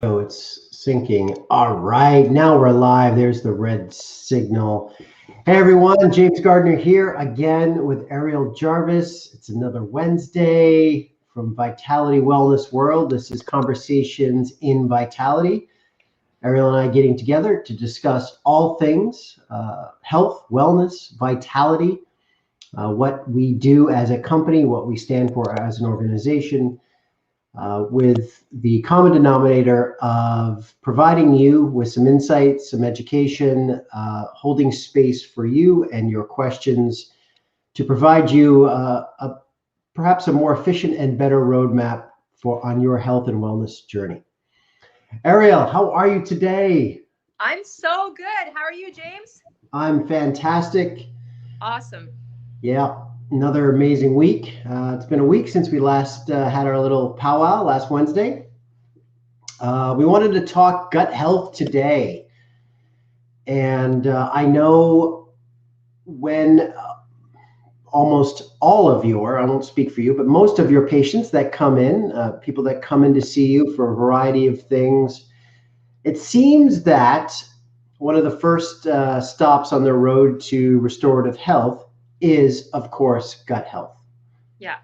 Oh, it's syncing. All right, now we're live. There's the red signal. Hey everyone, James Gardner here again with Ariel Jarvis. It's another Wednesday from Vitality Wellness World. This is Conversations in Vitality. Ariel and I getting together to discuss all things health, wellness, vitality, what we do as a company, what we stand for as an organization, with the common denominator of providing you with some insights, some education, holding space for you and your questions to provide you perhaps a more efficient and better roadmap for on your health and wellness journey. Ariel, how are you today? I'm so good. How are you, James? I'm fantastic. Awesome. Yeah, another amazing week. It's been a week since we last had our little powwow last Wednesday. We wanted to talk gut health today. And I know when almost all of your, I won't speak for you, but most of your patients that come in, people that come in to see you for a variety of things, it seems that one of the first stops on the road to restorative health is, of course, gut health. Yeah.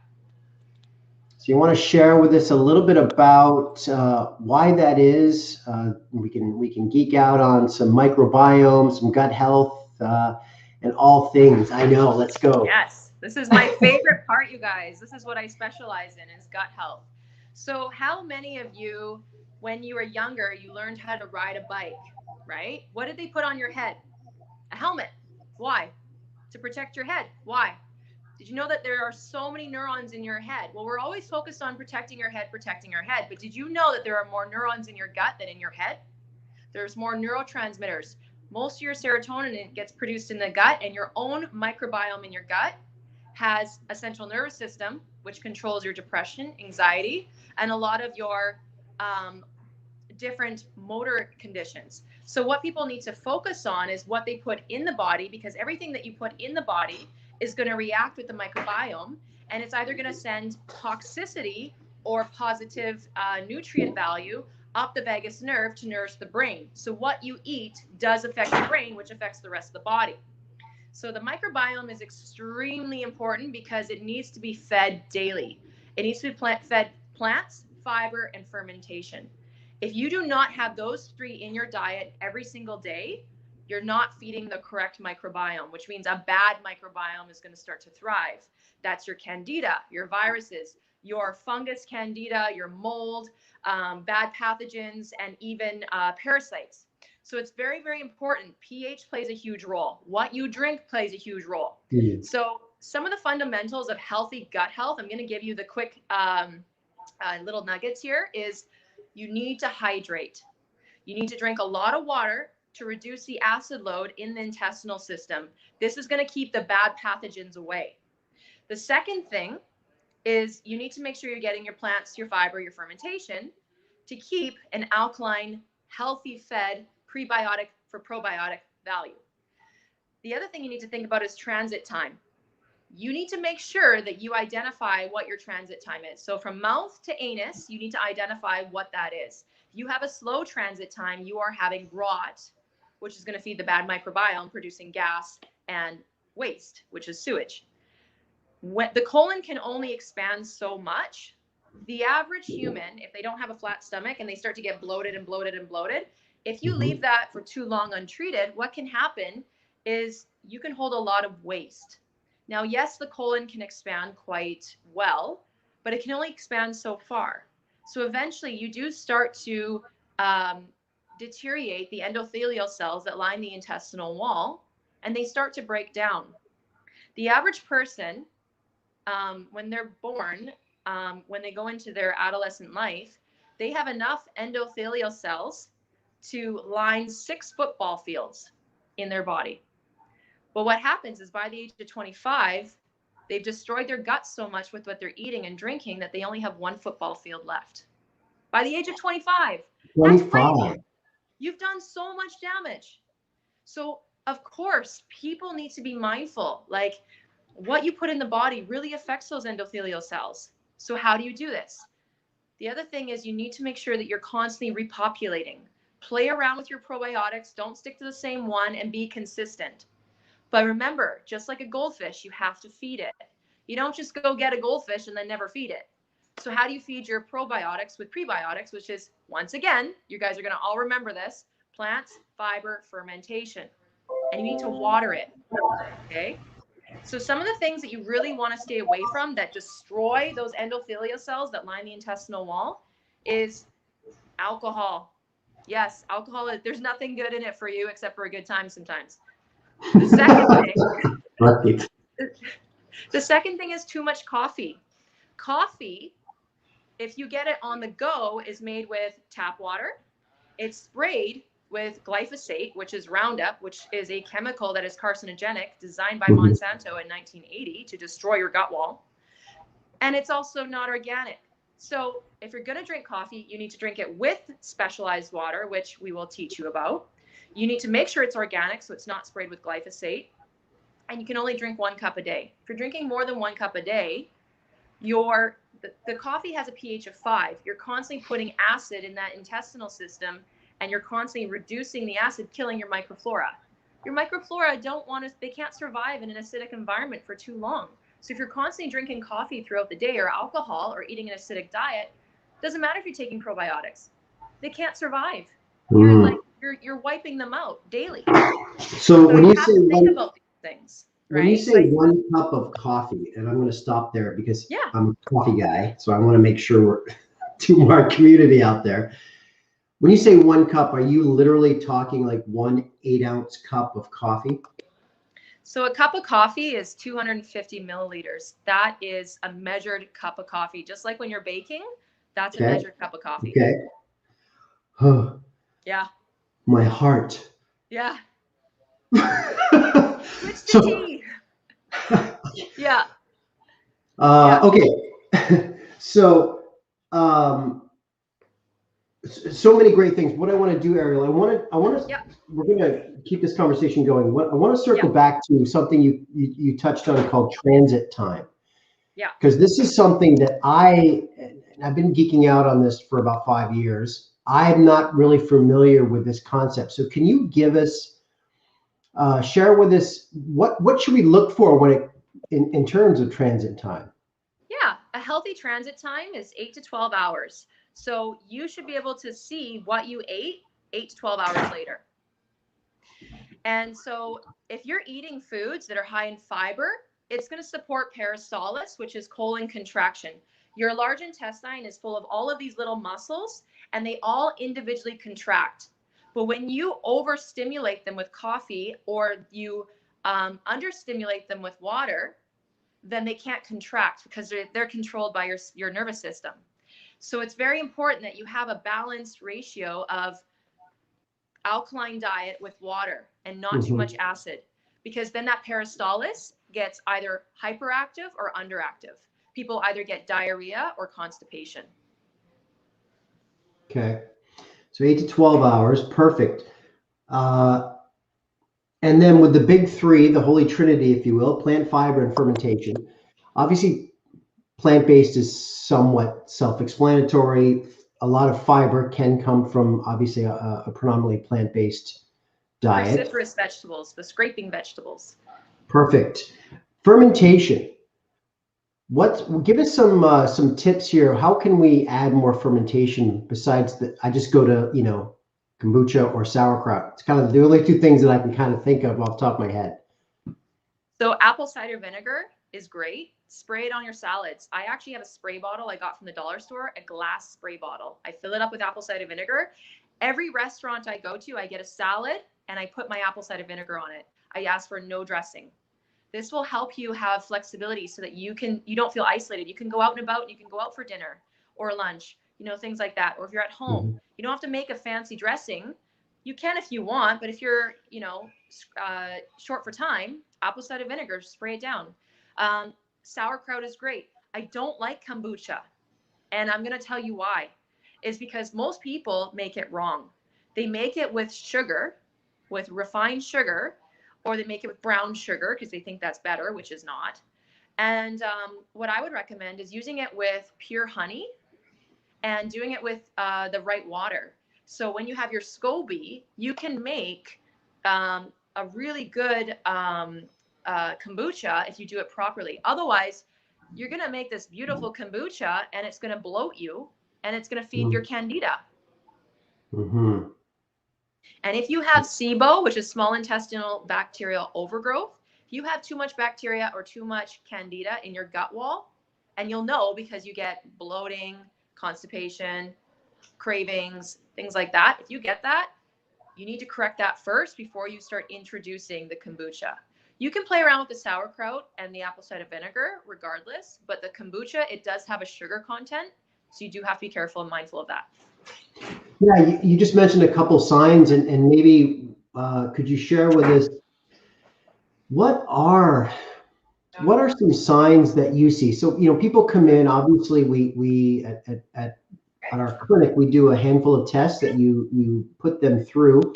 So you want to share with us a little bit about why that is. We can geek out on some microbiome, some gut health, and all things. I know. Let's go. Yes. This is my favorite part, you guys. This is what I specialize in is gut health. So, how many of you, when you were younger, you learned how to ride a bike, right? What did they put on your head? A helmet. Why? To protect your head. Why? Did you know that there are so many neurons in your head? Well, we're always focused on protecting our head. But did you know that there are more neurons in your gut than in your head? There's more neurotransmitters. Most of your serotonin gets produced in the gut, and your own microbiome in your gut has a central nervous system, which controls your depression, anxiety, and a lot of your um, different motor conditions. So, what people need to focus on is what they put in the body, because everything that you put in the body is going to react with the microbiome, and it's either going to send toxicity or positive nutrient value up the vagus nerve to nourish the brain. So, what you eat does affect the brain, which affects the rest of the body. So, the microbiome is extremely important because it needs to be fed daily. It needs to be fed plants, fiber, and fermentation. If you do not have those three in your diet every single day, you're not feeding the correct microbiome, which means a bad microbiome is going to start to thrive. That's your candida, your viruses, your fungus candida, your mold, bad pathogens, and even parasites. So it's very, very important. pH plays a huge role. What you drink plays a huge role. Mm. So some of the fundamentals of healthy gut health, I'm going to give you the quick little nuggets here, is you need to hydrate. You need to drink a lot of water to reduce the acid load in the intestinal system. This is going to keep the bad pathogens away. The second thing is you need to make sure you're getting your plants, your fiber, your fermentation to keep an alkaline, healthy fed prebiotic for probiotic value. The other thing you need to think about is transit time. You need to make sure that you identify what your transit time is. So from mouth to anus, you need to identify what that is. If you have a slow transit time, you are having rot, which is going to feed the bad microbiome, producing gas and waste, which is sewage. When the colon can only expand so much, the average human, if they don't have a flat stomach and they start to get bloated and bloated and bloated, if you leave Mhm. that for too long untreated, what can happen is you can hold a lot of waste. Now, yes, the colon can expand quite well, but it can only expand so far. So eventually, you do start to um, deteriorate the endothelial cells that line the intestinal wall, and they start to break down. The average person, when they're born, when they go into their adolescent life, they have enough endothelial cells to line 6 football fields in their body. But what happens is by the age of 25, they've destroyed their guts so much with what they're eating and drinking that they only have 1 football field left. By the age of 25, that's crazy. 25. You've done so much damage. So, of course, people need to be mindful. Like, what you put in the body really affects those endothelial cells. So, how do you do this? The other thing is you need to make sure that you're constantly repopulating. Play around with your probiotics. Don't stick to the same one, and be consistent. But remember, just like a goldfish, you have to feed it. You don't just go get a goldfish and then never feed it. So how do you feed your probiotics with prebiotics, which is, once again, you guys are going to all remember this: plants, fiber, fermentation. And you need to water it. Okay? So some of the things that you really want to stay away from that destroy those endothelial cells that line the intestinal wall is alcohol. Yes, alcohol, there's nothing good in it for you except for a good time sometimes. The second thing, Right. the second thing is too much coffee. Coffee, if you get it on the go, is made with tap water. It's sprayed with glyphosate, which is Roundup, which is a chemical that is carcinogenic, designed by Monsanto in 1980 to destroy your gut wall. And it's also not organic. So if you're going to drink coffee, you need to drink it with specialized water, which we will teach you about. You need to make sure it's organic, so it's not sprayed with glyphosate. And you can only drink 1 cup a day. If you're drinking more than 1 cup a day, the coffee has a pH of 5. You're constantly putting acid in that intestinal system, and you're constantly reducing the acid, killing your microflora. Your microflora they can't survive in an acidic environment for too long. So if you're constantly drinking coffee throughout the day, or alcohol, or eating an acidic diet, doesn't matter if you're taking probiotics. They can't survive. You're wiping them out daily. So when you say think about these things, right? When you say 1 cup of coffee, and I'm going to stop there because I'm a coffee guy, so I want to make sure we're to our community out there. When you say 1 cup, are you literally talking like 1 8-ounce cup of coffee? So a cup of coffee is 250 milliliters. That is a measured cup of coffee. Just like when you're baking, that's a measured cup of coffee. Okay. Yeah. My heart. Yeah. Switch to tea. Yeah. Okay. So many great things. What I want to do, Ariel, we're going to keep this conversation going. I want to circle back to something you touched on called transit time. Yeah. Because this is something that I've been geeking out on this for about 5 years. I'm not really familiar with this concept. So can you give us, share with us, what should we look for in terms of transit time? Yeah, a healthy transit time is 8 to 12 hours. So you should be able to see what you ate 8 to 12 hours later. And so if you're eating foods that are high in fiber, it's going to support peristalsis, which is colon contraction. Your large intestine is full of all of these little muscles, and they all individually contract. But when you overstimulate them with coffee, or you understimulate them with water, then they can't contract because they're controlled by your nervous system. So it's very important that you have a balanced ratio of alkaline diet with water and not too much acid, because then that peristalsis gets either hyperactive or underactive. People either get diarrhea or constipation. Okay. So 8 to 12 hours. Perfect. And then with the big three, the holy trinity, if you will, plant, fiber, and fermentation. Obviously, plant-based is somewhat self-explanatory. A lot of fiber can come from, obviously, a predominantly plant-based diet. Cruciferous vegetables, the scraping vegetables. Perfect. Fermentation. Give us some tips here. How can we add more fermentation besides I just go to, kombucha or sauerkraut? It's kind of the only two things that I can kind of think of off the top of my head. So apple cider vinegar is great. Spray it on your salads. I actually have a spray bottle I got from the dollar store, a glass spray bottle. I fill it up with apple cider vinegar. Every restaurant I go to, I get a salad and I put my apple cider vinegar on it. I ask for no dressing. This will help you have flexibility so that you don't feel isolated. You can go out and about, you can go out for dinner or lunch, things like that. Or if you're at home, you don't have to make a fancy dressing. You can if you want, but if you're, short for time, apple cider vinegar, spray it down. Sauerkraut is great. I don't like kombucha, and I'm going to tell you why. Is because most people make it wrong. They make it with sugar, with refined sugar, or they make it with brown sugar because they think that's better, which is not. And what I would recommend is using it with pure honey and doing it with the right water. So when you have your SCOBY, you can make a really good kombucha if you do it properly. Otherwise, you're going to make this beautiful kombucha and it's going to bloat you and it's going to feed your candida. Mm-hmm. And if you have SIBO, which is small intestinal bacterial overgrowth, if you have too much bacteria or too much candida in your gut wall, and you'll know because you get bloating, constipation, cravings, things like that. If you get that, you need to correct that first before you start introducing the kombucha. You can play around with the sauerkraut and the apple cider vinegar regardless, but the kombucha, it does have a sugar content. So you do have to be careful and mindful of that. Yeah, you just mentioned a couple signs, and maybe could you share with us what are some signs that you see? So, people come in, obviously we at our clinic, we do a handful of tests that you put them through,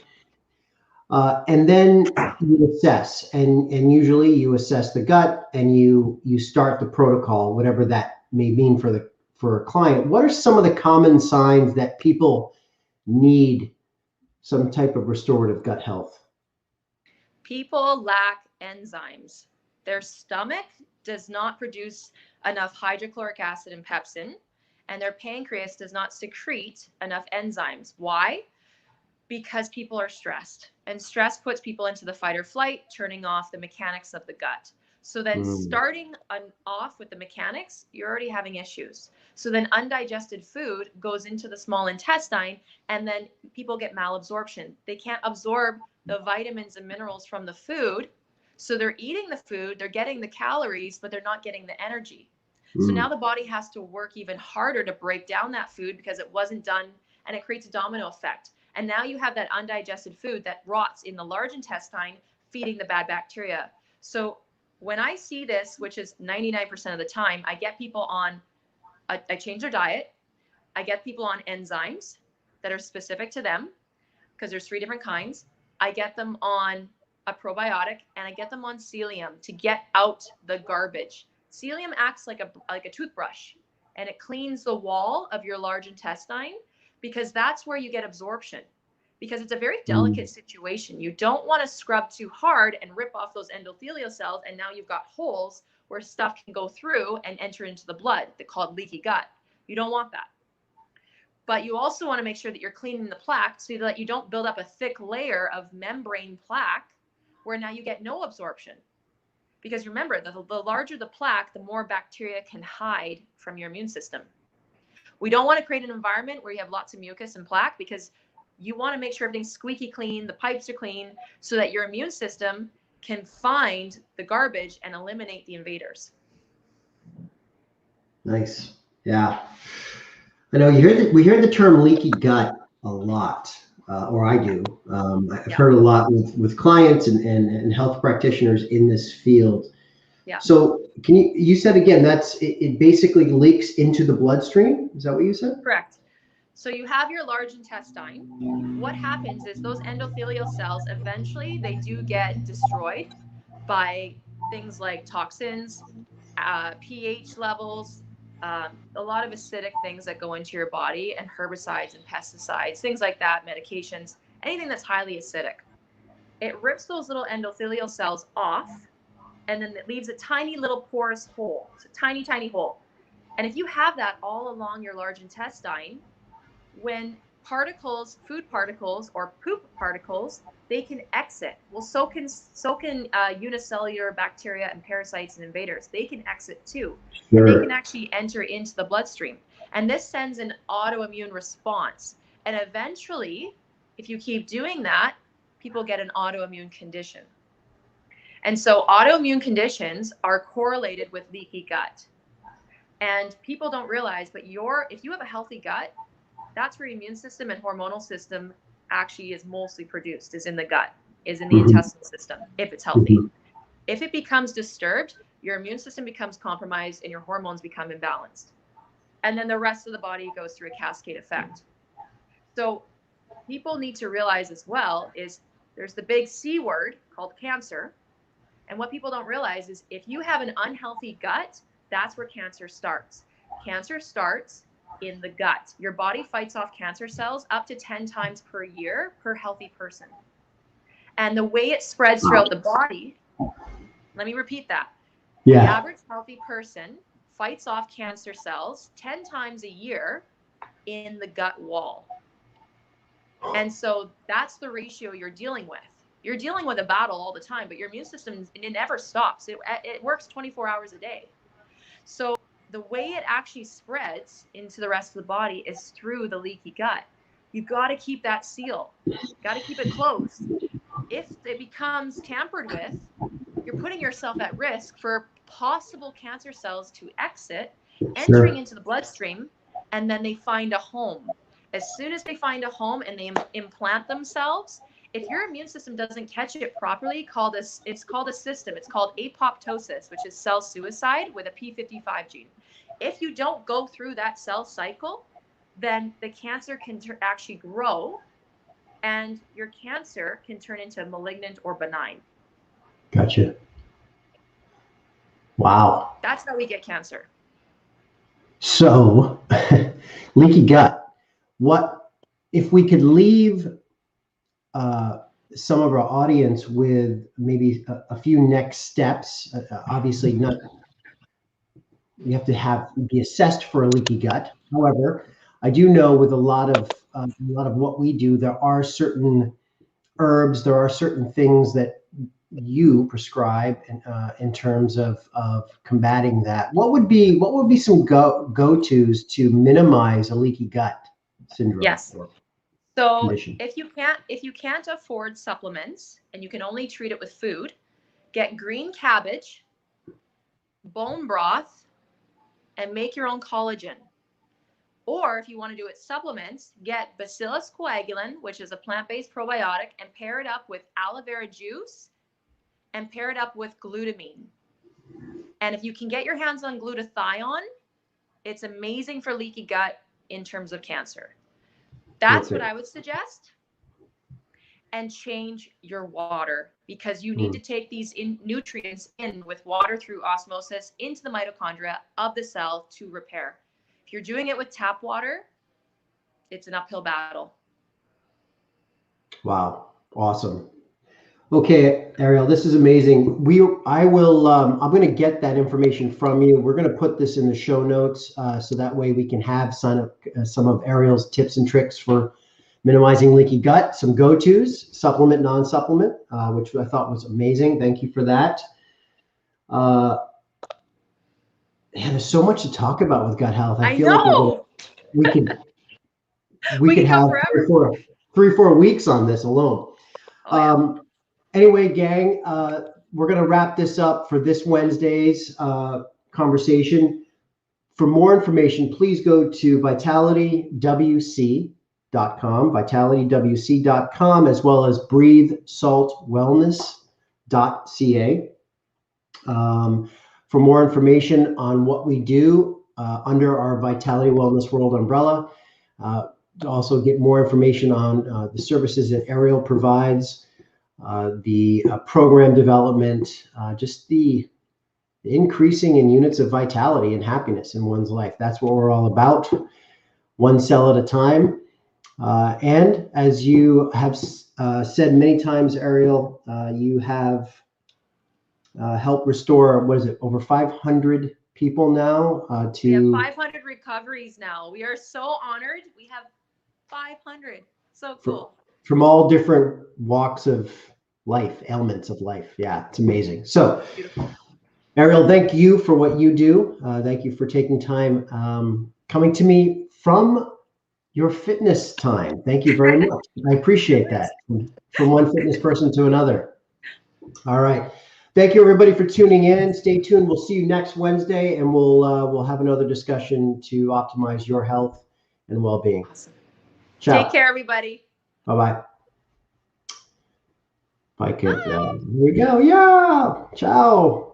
and then you assess, and usually you assess the gut and you start the protocol, whatever that may mean for a client. What are some of the common signs that people need some type of restorative gut health? People lack enzymes. Their stomach does not produce enough hydrochloric acid and pepsin, and their pancreas does not secrete enough enzymes. Why? Because people are stressed, and stress puts people into the fight or flight, turning off the mechanics of the gut. So then starting off with the mechanics, you're already having issues. So then undigested food goes into the small intestine, and then people get malabsorption. They can't absorb the vitamins and minerals from the food. So they're eating the food, they're getting the calories, but they're not getting the energy. So now the body has to work even harder to break down that food because it wasn't done, and it creates a domino effect. And now you have that undigested food that rots in the large intestine, feeding the bad bacteria. So when I see this, which is 99% of the time, I get people on, I change their diet. I get people on enzymes that are specific to them, because there's 3 different kinds. I get them on a probiotic, and I get them on psyllium to get out the garbage. Psyllium acts like a toothbrush, and it cleans the wall of your large intestine, because that's where you get absorption, because it's a very delicate situation. You don't want to scrub too hard and rip off those endothelial cells, and now you've got holes where stuff can go through and enter into the blood. They're called leaky gut. You don't want that. But you also want to make sure that you're cleaning the plaque so that you don't build up a thick layer of membrane plaque where now you get no absorption. Because remember, the larger the plaque, the more bacteria can hide from your immune system. We don't want to create an environment where you have lots of mucus and plaque, because you want to make sure everything's squeaky clean, the pipes are clean, so that your immune system can find the garbage and eliminate the invaders. Nice. Yeah. I know we hear the term leaky gut a lot, or I do. I've heard a lot with clients and health practitioners in this field. Yeah. So you said again, it basically leaks into the bloodstream? Is that what you said? Correct. So you have your large intestine. What happens is those endothelial cells, eventually they do get destroyed by things like toxins, pH levels, a lot of acidic things that go into your body, and herbicides and pesticides, things like that, medications, anything that's highly acidic. It rips those little endothelial cells off, and then it leaves a tiny little porous hole. It's a tiny, tiny hole. And if you have that all along your large intestine, when particles, food particles or poop particles, they can exit. Well, so can unicellular bacteria and parasites and invaders. They can exit too. Sure. And they can actually enter into the bloodstream. And this sends an autoimmune response. And eventually, if you keep doing that, people get an autoimmune condition. And so autoimmune conditions are correlated with leaky gut. And people don't realize, but if you have a healthy gut, that's where your immune system and hormonal system actually is mostly produced, is in the gut, is in the intestinal system, if it's healthy. If it becomes disturbed, your immune system becomes compromised and your hormones become imbalanced. And then the rest of the body goes through a cascade effect. So people need to realize as well is there's the big C word called cancer. And what people don't realize is if you have an unhealthy gut, that's where cancer starts. Cancer starts in the gut. Your body fights off cancer cells up to 10 times per year per healthy person. And the way it spreads throughout the body, let me repeat that. Yeah. The average healthy person fights off cancer cells 10 times a year in the gut wall. And so that's the ratio you're dealing with. You're dealing with a battle all the time, but your immune system, it never stops. It works 24 hours a day. So the way it actually spreads into the rest of the body is through the leaky gut. You've got to keep that seal. Got to keep it closed. If it becomes tampered with, you're putting yourself at risk for possible cancer cells to exit, entering into the bloodstream, and then they find a home. As soon as they find a home and they implant themselves, if your immune system doesn't catch it properly, it's called a system. It's called apoptosis, which is cell suicide with a P55 gene. If you don't go through that cell cycle, then the cancer can actually grow, and your cancer can turn into malignant or benign. Gotcha. Wow. That's how we get cancer. So, leaky gut. What if we could leave some of our audience with maybe a few next steps? Obviously, not. You have to be assessed for a leaky gut. However, I do know with a lot of what we do, there are certain herbs, there are certain things that you prescribe in terms of combating that. What would be some go-tos to minimize a leaky gut syndrome? Yes. So condition? if you can't afford supplements and you can only treat it with food, get green cabbage, bone broth, and make your own collagen. Or if you want to do it supplements, get Bacillus coagulans, which is a plant-based probiotic, and pair it up with aloe vera juice and pair it up with glutamine. And if you can get your hands on glutathione, it's amazing for leaky gut in terms of cancer. That's what I would suggest. And change your water, because you need to take these nutrients in with water through osmosis into the mitochondria of the cell to repair. If you're doing it with tap water, it's an uphill battle. Wow. Awesome. Okay, Ariel, this is amazing. I'm going to get that information from you. We're going to put this in the show notes so that way we can have some of Ariel's tips and tricks for minimizing leaky gut, some go-tos, supplement, non-supplement, which I thought was amazing. Thank you for that. There's so much to talk about with gut health. I feel like we could have 3-4 weeks on this alone. Anyway, gang, we're going to wrap this up for this Wednesday's conversation. For more information, please go to vitalitywc.com, as well as breathesaltwellness.ca. For more information on what we do under our Vitality Wellness World umbrella, to also get more information on the services that Ariel provides, the program development, just the increasing in units of vitality and happiness in one's life. That's what we're all about, one cell at a time. And as you have said many times, Ariel, you have helped restore, what is it, over 500 people now? We have 500 recoveries now. We are so honored. We have 500. So cool. From all different walks of life, elements of life. Yeah, it's amazing. So, beautiful. Ariel, thank you for what you do. Thank you for taking time coming to me from your fitness time. Thank you very much. I appreciate that. From one fitness person to another. All right. Thank you, everybody, for tuning in. Stay tuned. We'll see you next Wednesday, and we'll have another discussion to optimize your health and well-being. Awesome. Ciao. Take care, everybody. Bye-bye. If I could, here we go. Yeah. Ciao.